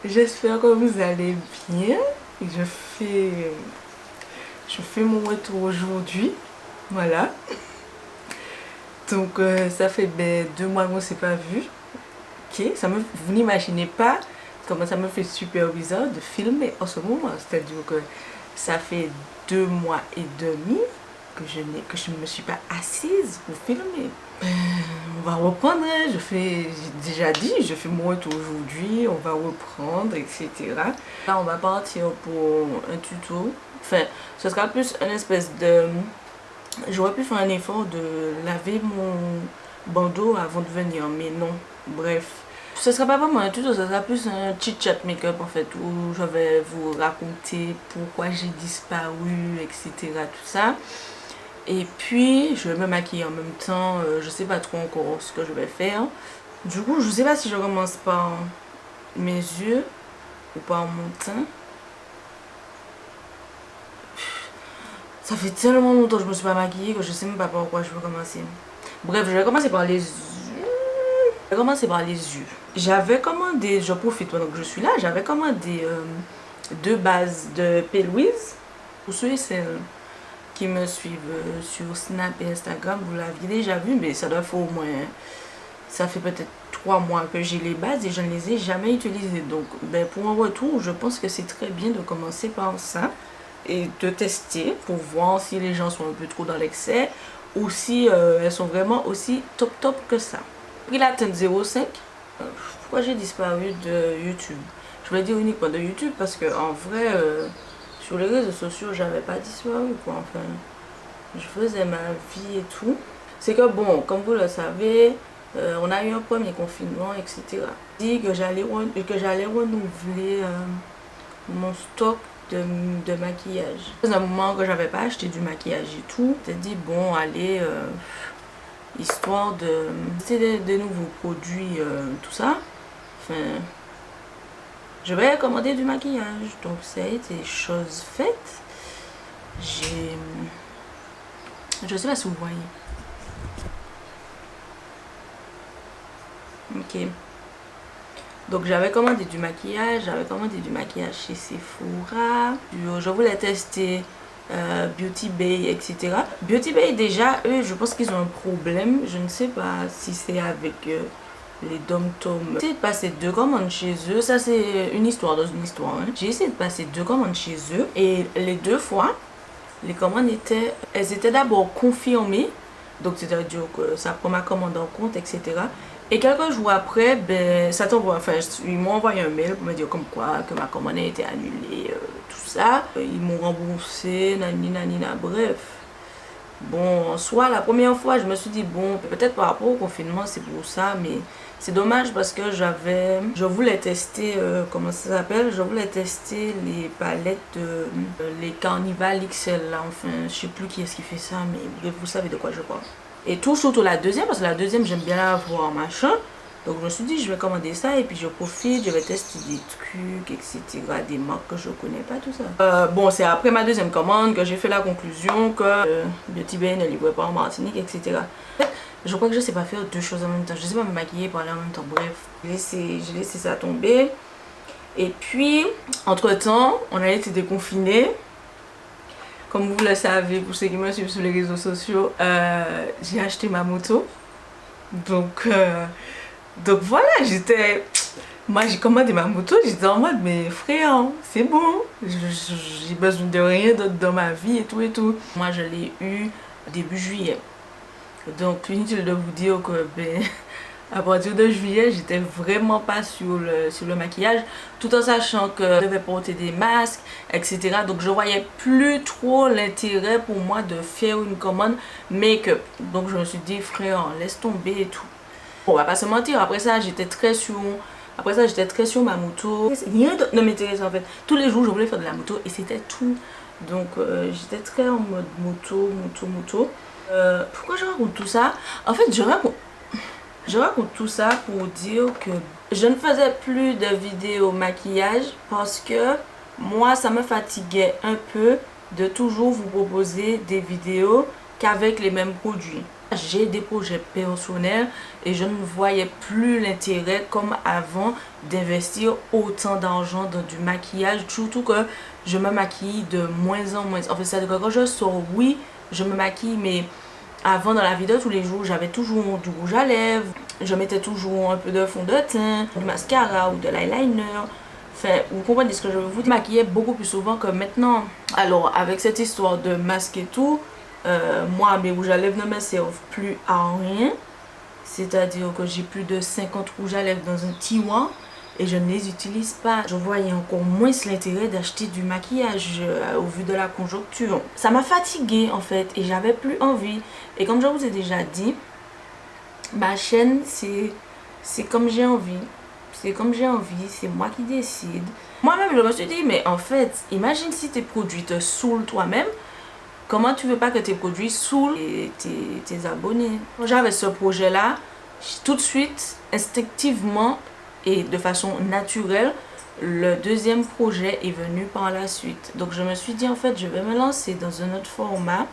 J'espère que vous allez bien. Je fais mon retour aujourd'hui. Voilà. Donc ça fait 2 mois qu'on ne s'est pas vu. Ok, vous n'imaginez pas comment ça me fait super bizarre de filmer en ce moment. C'est-à-dire que ça fait 2 mois et demi que je ne me suis pas assise pour filmer. On va reprendre, j'ai déjà dit, je fais mon retour aujourd'hui, on va reprendre, etc. Là, on va partir pour un tuto. Enfin, ce sera plus une espèce de... J'aurais pu faire un effort de laver mon bandeau avant de venir, mais non. Bref. Ce sera pas vraiment un tuto, ce sera plus un chit-chat make-up en fait, où je vais vous raconter pourquoi j'ai disparu, etc. Tout ça. Et puis, je vais me maquiller en même temps. Je sais pas trop encore ce que je vais faire. Du coup, je sais pas si je commence par mes yeux ou par mon teint. Ça fait tellement longtemps que je me suis pas maquillée que je sais même pas par quoi je vais commencer. Bref, je vais commencer par les yeux. J'avais commandé, je profite pendant que je suis là, j'avais commandé 2 bases de P. Louise. Pour ceux et celles qui me suivent sur Snap et Instagram, vous l'aviez déjà vu, mais ça doit faire au moins... Ça fait peut-être 3 mois que j'ai les bases et je ne les ai jamais utilisées. Donc pour un retour, je pense que c'est très bien de commencer par ça et de tester pour voir si les gens sont un peu trop dans l'excès ou si elles sont vraiment aussi top que ça. J'ai pris la teinte 05. Pourquoi j'ai disparu de YouTube? Je voulais dire uniquement de YouTube parce que en vrai... sur les réseaux sociaux, j'avais pas disparu quoi, enfin, je faisais ma vie et tout. C'est que bon, comme vous le savez, on a eu un premier confinement, etc. J'ai dit que j'allais renouveler mon stock de maquillage. C'est un moment que j'avais pas acheté du maquillage et tout. J'ai dit bon, allez, histoire de tester des nouveaux produits, tout ça. Enfin... Je vais commander du maquillage, donc ça a été chose faite. Je sais pas si vous voyez. Ok. Donc j'avais commandé du maquillage, chez Sephora. Je voulais tester Beauty Bay, etc. Beauty Bay déjà, eux, je pense qu'ils ont un problème. Je ne sais pas si c'est avec... les dom-toms. J'ai essayé de passer 2 commandes chez eux. Ça, c'est une histoire dans une histoire. Hein. J'ai essayé de passer 2 commandes chez eux. Et les 2 fois, les commandes étaient d'abord confirmées. Donc, c'est-à-dire que ça prend ma commande en compte, etc. Et quelques jours après, ça t'envoie. Enfin, ils m'ont envoyé un mail pour me dire comme quoi que ma commande a été annulée, tout ça. Ils m'ont remboursé, nanina, bref. Bon, soit la première fois, je me suis dit, bon, peut-être par rapport au confinement, c'est pour ça, mais c'est dommage parce que je voulais tester, comment ça s'appelle? Je voulais tester les palettes, les Carnival XL, là, enfin, je sais plus qui est-ce qui fait ça, mais bref, vous savez de quoi je parle. Et tout, surtout la deuxième, parce que la deuxième, j'aime bien la voir, machin. Donc je me suis dit, je vais commander ça et puis je profite, je vais tester des trucs, etc. Des marques que je connais pas, tout ça. Bon, c'est après ma deuxième commande que j'ai fait la conclusion que Beauty Bay ne livrait pas en Martinique, etc. En fait, je crois que je sais pas faire 2 choses en même temps. Je sais pas me maquiller et parler en même temps. Bref, j'ai laissé ça tomber. Et puis, entre-temps, on a été déconfinés. Comme vous le savez, pour ceux qui me suivent sur les réseaux sociaux, j'ai acheté ma moto. Donc voilà, moi j'ai commandé ma moto, j'étais en mode mais frère, c'est bon, j'ai besoin de rien d'autre dans ma vie et tout. Moi je l'ai eu début juillet. Donc inutile de vous dire que à partir de juillet, j'étais vraiment pas sur le maquillage, tout en sachant que je devais porter des masques, etc. Donc je voyais plus trop l'intérêt pour moi de faire une commande make-up. Donc je me suis dit frère, laisse tomber et tout. On va pas se mentir, après ça j'étais très sur ma moto. Rien d'autre ne m'intéressait en fait. Tous les jours je voulais faire de la moto et c'était tout. Donc j'étais très en mode moto. Pourquoi je raconte tout ça? En fait je raconte tout ça pour dire que je ne faisais plus de vidéos maquillage parce que moi ça me fatiguait un peu de toujours vous proposer des vidéos qu'avec les mêmes produits. J'ai des projets personnels et je ne voyais plus l'intérêt comme avant d'investir autant d'argent dans du maquillage, surtout que je me maquille de moins en moins. En fait, c'est-à-dire que quand je sors, oui, je me maquille, mais avant, dans la vie de tous les jours, j'avais toujours du rouge à lèvres, je mettais toujours un peu de fond de teint, du mascara ou de l'eyeliner. Enfin, vous comprenez ce que je veux vous dire. Je me maquillais beaucoup plus souvent que maintenant. Alors, avec cette histoire de masque et tout, moi, mes rouges à lèvres ne me servent plus à rien. C'est-à-dire que j'ai plus de 50 rouges à lèvres dans un tiroir et je ne les utilise pas. Je voyais encore moins l'intérêt d'acheter du maquillage au vu de la conjoncture. Ça m'a fatiguée en fait et j'avais plus envie. Et comme je vous ai déjà dit, ma chaîne c'est comme j'ai envie. C'est comme j'ai envie, c'est moi qui décide. Moi-même je me suis dit, mais en fait, imagine si tes produits te saoulent toi-même. Comment tu veux pas que tes produits saoulent tes abonnés? Quand j'avais ce projet-là, tout de suite, instinctivement et de façon naturelle, le deuxième projet est venu par la suite. Donc je me suis dit, en fait, je vais me lancer dans un autre format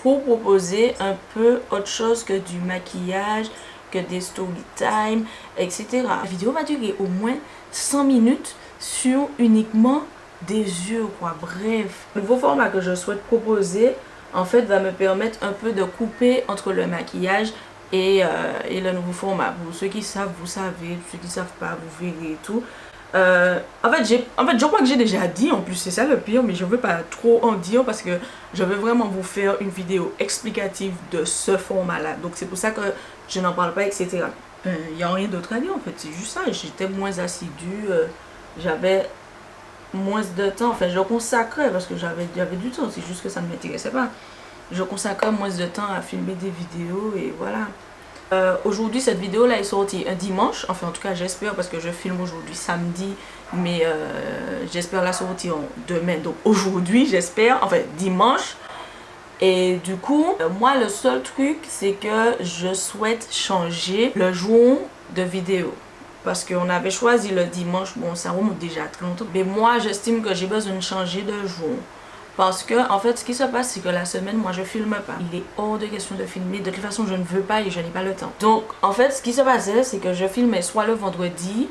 pour proposer un peu autre chose que du maquillage, que des story time, etc. La vidéo va durer au moins 100 minutes sur uniquement des yeux, quoi. Bref, le nouveau format que je souhaite proposer en fait va me permettre un peu de couper entre le maquillage et le nouveau format. Pour ceux qui savent, vous savez. Pour ceux qui savent pas, vous verrez et tout. En fait, je crois que j'ai déjà dit, en plus c'est ça le pire, mais je veux pas trop en dire parce que je veux vraiment vous faire une vidéo explicative de ce format là. Donc c'est pour ça que je n'en parle pas, etc. Il n'y a rien d'autre à dire en fait, c'est juste ça. J'étais moins assidue, j'avais moins de temps, enfin je consacrais parce que j'avais du temps, c'est juste que ça ne m'intéressait pas. Je consacrais moins de temps à filmer des vidéos et voilà. Aujourd'hui cette vidéo là est sortie un dimanche, enfin en tout cas j'espère parce que je filme aujourd'hui samedi, mais j'espère la sortir demain, donc aujourd'hui j'espère, enfin dimanche. Et du coup, moi le seul truc c'est que je souhaite changer le jour de vidéo. Parce qu'on avait choisi le dimanche, bon ça remonte déjà très longtemps. Mais moi j'estime que j'ai besoin de changer de jour. Parce que en fait ce qui se passe c'est que la semaine moi je filme pas. Il est hors de question de filmer. De toute façon je ne veux pas et je n'ai pas le temps. Donc en fait ce qui se passait c'est que je filmais soit le vendredi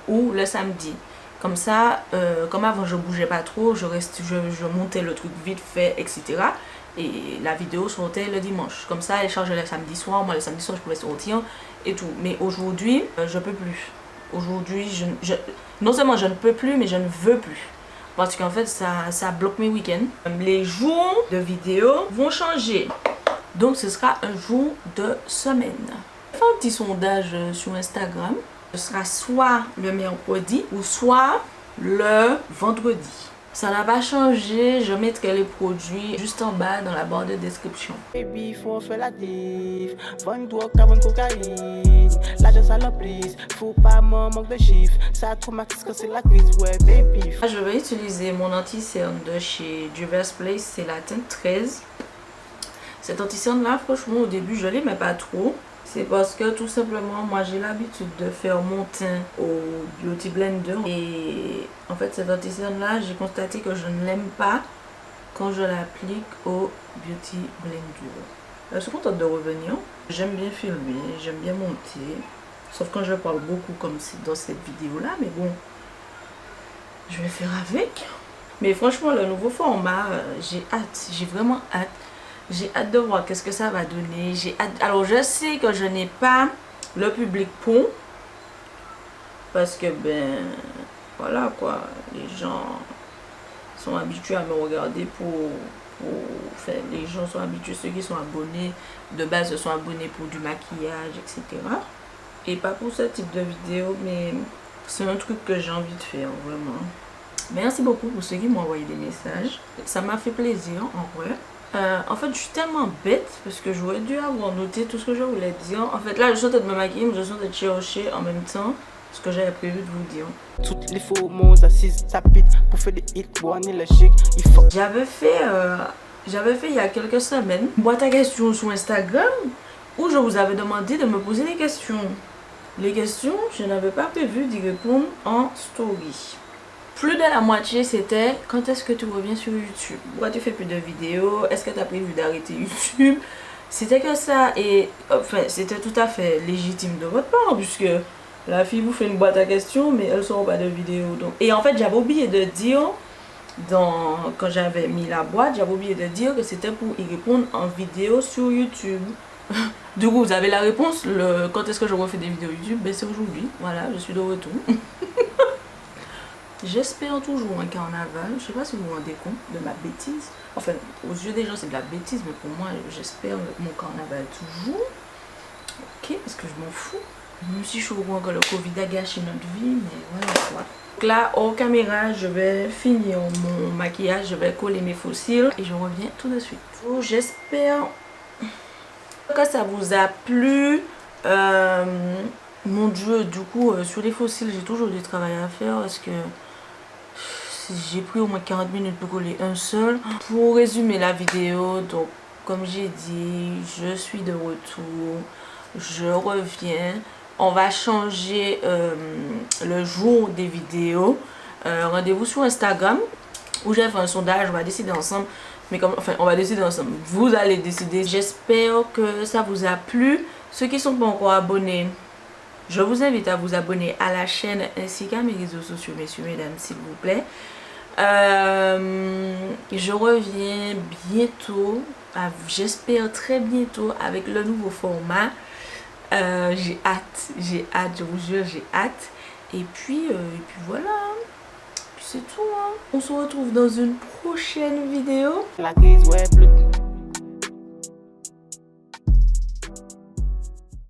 ou le samedi. Comme ça, comme avant je bougeais pas trop, je montais le truc vite fait, etc. Et la vidéo sortait le dimanche. Comme ça elle chargeait le samedi soir. Moi le samedi soir je pouvais sortir et tout. Mais aujourd'hui je peux plus. Aujourd'hui non seulement je ne peux plus mais je ne veux plus. Parce qu'en fait ça bloque mes week-ends. Les jours de vidéo vont changer. Donc ce sera un jour de semaine. Je vais faire un petit sondage sur Instagram. Ce sera soit le mercredi ou soit le vendredi. Ça n'a pas changé, je mettrai les produits juste en bas dans la barre de description. Baby, faut faire la diff. Bonne drogue, ta bonne cocaïne. L'argent, ça l'emprise. Faut pas manque de chiffres. Ça traumatise quand c'est la crise, ouais, baby. Je vais utiliser mon anti-cerne de chez Juvia's Place, c'est la teinte 13. Cet anti-cerne là, franchement, au début, je l'aimais pas trop. C'est parce que tout simplement, moi j'ai l'habitude de faire mon teint au Beauty Blender. Et en fait, cet anti-cerne là, j'ai constaté que je ne l'aime pas quand je l'applique au Beauty Blender. Je suis contente de revenir. J'aime bien filmer, j'aime bien monter. Sauf quand je parle beaucoup comme dans cette vidéo là. Mais bon, je vais faire avec. Mais franchement, le nouveau format, j'ai hâte. J'ai vraiment hâte. J'ai hâte de voir qu'est-ce que ça va donner. J'ai hâte. Alors je sais que je n'ai pas le public pour. Parce que ben voilà quoi. Les gens sont habitués à me regarder enfin, les gens sont habitués, ceux qui sont abonnés de base se sont abonnés pour du maquillage, etc. Et pas pour ce type de vidéo, mais c'est un truc que j'ai envie de faire vraiment. Merci beaucoup pour ceux qui m'ont envoyé des messages. Ça m'a fait plaisir en vrai. En fait je suis tellement bête parce que j'aurais dû avoir noté tout ce que je voulais dire. En fait là je suis en train de me maquiller mais je suis en train de chercher en même temps ce que j'avais prévu de vous dire. Toutes les faux mots assises tapites pour faire des hits, bonner le chic. Il faut. J'avais fait il y a quelques semaines une boîte à questions sur Instagram où je vous avais demandé de me poser des questions. Les questions, je n'avais pas prévu d'y répondre en story. Plus de la moitié c'était quand est-ce que tu reviens sur YouTube? Pourquoi tu fais plus de vidéos? Est-ce que tu as prévu d'arrêter YouTube? C'était que ça, et enfin, c'était tout à fait légitime de votre part, puisque la fille vous fait une boîte à questions, mais elle ne sort pas de vidéo. Donc. Et en fait, j'avais oublié de dire, quand j'avais mis la boîte, j'avais oublié de dire que c'était pour y répondre en vidéo sur YouTube. Du coup, vous avez la réponse. Quand est-ce que je refais des vidéos YouTube? Ben, c'est aujourd'hui. Voilà, je suis de retour. J'espère toujours un carnaval. Je sais pas si vous vous rendez compte de ma bêtise. Enfin, aux yeux des gens, c'est de la bêtise, mais pour moi, j'espère mon carnaval toujours. Ok, parce que je m'en fous. Même si je suis au courant que le Covid a gâché notre vie, mais voilà quoi. Donc là, hors caméra, je vais finir mon maquillage, je vais coller mes faux cils et je reviens tout de suite. J'espère que ça vous a plu. Mon Dieu, du coup, sur les faux cils, j'ai toujours du travail à faire parce que j'ai pris au moins 40 minutes pour coller un seul. Pour résumer la vidéo, donc comme j'ai dit, je suis de retour, je reviens. On va changer le jour des vidéos. Rendez-vous sur Instagram où j'ai fait un sondage, on va décider ensemble. Mais comme, enfin, on va décider ensemble. Vous allez décider. J'espère que ça vous a plu. Ceux qui ne sont pas encore abonnés, je vous invite à vous abonner à la chaîne ainsi qu'à mes réseaux sociaux, messieurs, mesdames, s'il vous plaît. Je reviens bientôt, j'espère très bientôt avec le nouveau format. J'ai hâte, je vous jure, j'ai hâte. Et puis voilà, puis c'est tout. Hein. On se retrouve dans une prochaine vidéo. La crise, ouais, plus